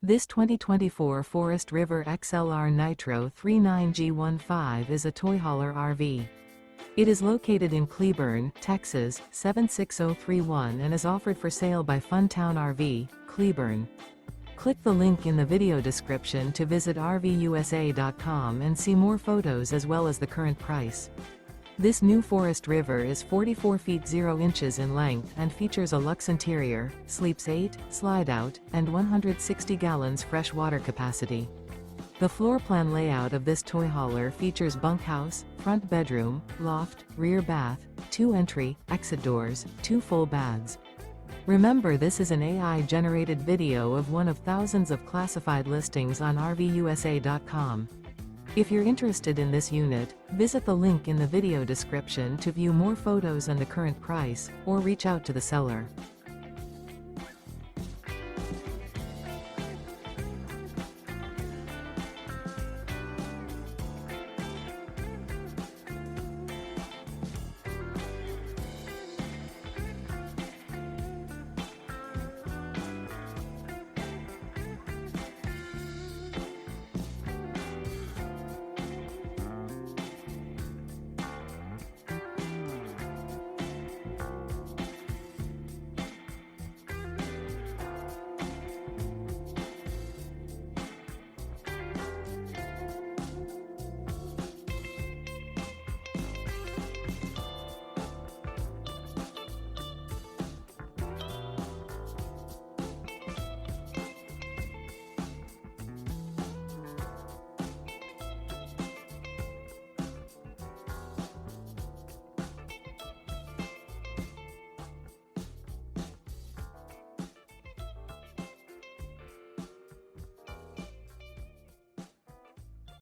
This 2024 Forest River XLR Nitro 39G15 is a toy hauler RV. It is located in Cleburne, Texas, 76031 and is offered for sale by Funtown RV, Cleburne. Click the link in the video description to visit RVUSA.com and see more photos as well as the current price. This new Forest River is 44 feet 0 inches in length and features a luxe interior, sleeps 8, slide-out, and 160 gallons fresh water capacity. The floor plan layout of this toy hauler features bunkhouse, front bedroom, loft, rear bath, 2 entry, exit doors, 2 full baths. Remember, this is an AI-generated video of one of thousands of classified listings on RVUSA.com. If you're interested in this unit, visit the link in the video description to view more photos and the current price, or reach out to the seller.